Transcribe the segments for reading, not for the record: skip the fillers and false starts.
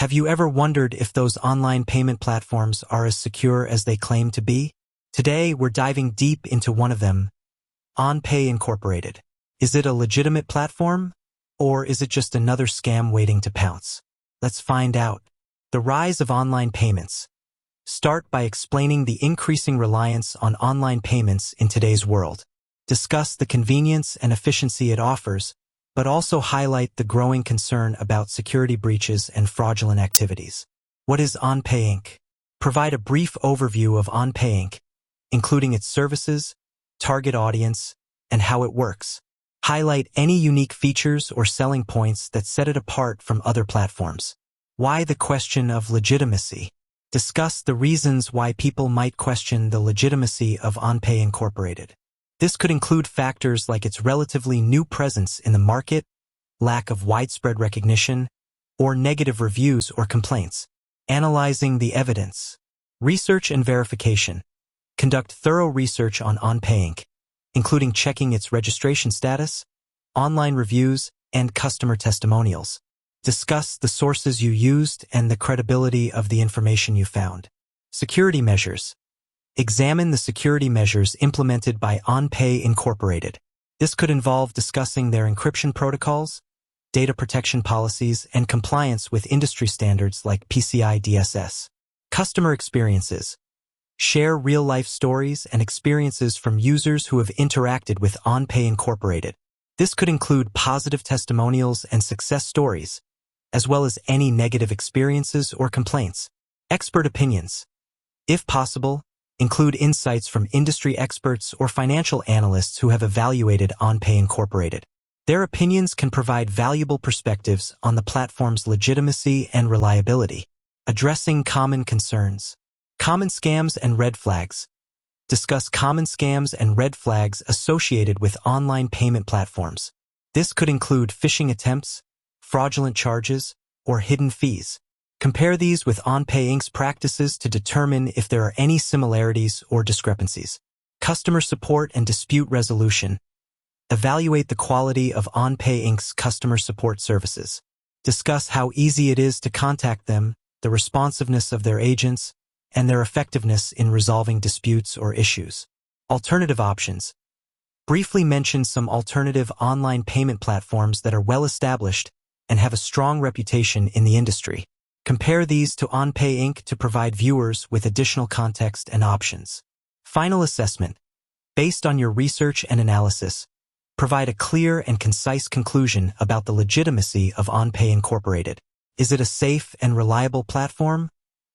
Have you ever wondered if those online payment platforms are as secure as they claim to be? Today, we're diving deep into one of them, OnPay Incorporated. Is it a legitimate platform, or is it just another scam waiting to pounce? Let's find out. The rise of online payments. Start by explaining the increasing reliance on online payments in today's world. Discuss the convenience and efficiency it offers, but also highlight the growing concern about security breaches and fraudulent activities. What is OnPay Inc? Provide a brief overview of OnPay Inc, including its services, target audience, and how it works. Highlight any unique features or selling points that set it apart from other platforms. Why the question of legitimacy? Discuss the reasons why people might question the legitimacy of OnPay Incorporated. This could include factors like its relatively new presence in the market, lack of widespread recognition, or negative reviews or complaints. Analyzing the evidence. Research and verification. Conduct thorough research on OnPay Inc, including checking its registration status, online reviews, and customer testimonials. Discuss the sources you used and the credibility of the information you found. Security measures. Examine the security measures implemented by OnPay Incorporated. This could involve discussing their encryption protocols, data protection policies, and compliance with industry standards like PCI DSS. Customer experiences. Share real-life stories and experiences from users who have interacted with OnPay Incorporated. This could include positive testimonials and success stories, as well as any negative experiences or complaints. Expert opinions. If possible, include insights from industry experts or financial analysts who have evaluated OnPay Incorporated. Their opinions can provide valuable perspectives on the platform's legitimacy and reliability. Addressing common concerns. Common scams and red flags. Discuss common scams and red flags associated with online payment platforms. This could include phishing attempts, fraudulent charges, or hidden fees. Compare these with OnPay Inc's practices to determine if there are any similarities or discrepancies. Customer support and dispute resolution. Evaluate the quality of OnPay Inc's customer support services. Discuss how easy it is to contact them, the responsiveness of their agents, and their effectiveness in resolving disputes or issues. Alternative options. Briefly mention some alternative online payment platforms that are well established and have a strong reputation in the industry. Compare these to OnPay Inc to provide viewers with additional context and options. Final assessment. Based on your research and analysis, provide a clear and concise conclusion about the legitimacy of OnPay Incorporated. Is it a safe and reliable platform,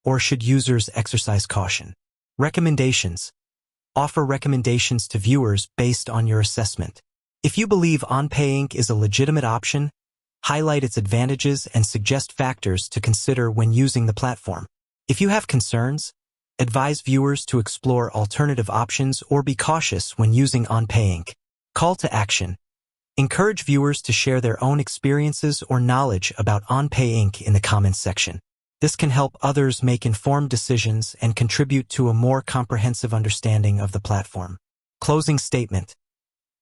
or should users exercise caution? Recommendations. Offer recommendations to viewers based on your assessment. If you believe OnPay Inc is a legitimate option, highlight its advantages and suggest factors to consider when using the platform. If you have concerns, advise viewers to explore alternative options or be cautious when using OnPay Inc. Call to action. Encourage viewers to share their own experiences or knowledge about OnPay Inc in the comments section. This can help others make informed decisions and contribute to a more comprehensive understanding of the platform. Closing statement.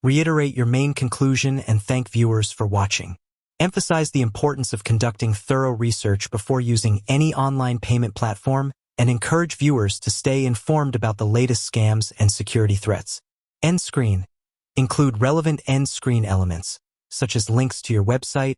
Reiterate your main conclusion and thank viewers for watching. Emphasize the importance of conducting thorough research before using any online payment platform and encourage viewers to stay informed about the latest scams and security threats. End screen. Include relevant end screen elements, such as links to your website,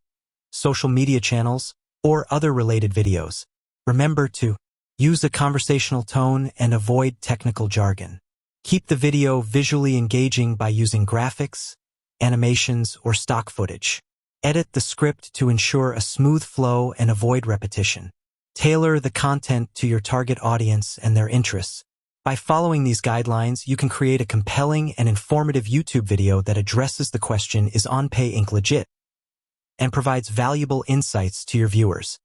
social media channels, or other related videos. Remember to use a conversational tone and avoid technical jargon. Keep the video visually engaging by using graphics, animations, or stock footage. Edit the script to ensure a smooth flow and avoid repetition. Tailor the content to your target audience and their interests. By following these guidelines, you can create a compelling and informative YouTube video that addresses the question, is OnPay Inc legit? And provides valuable insights to your viewers.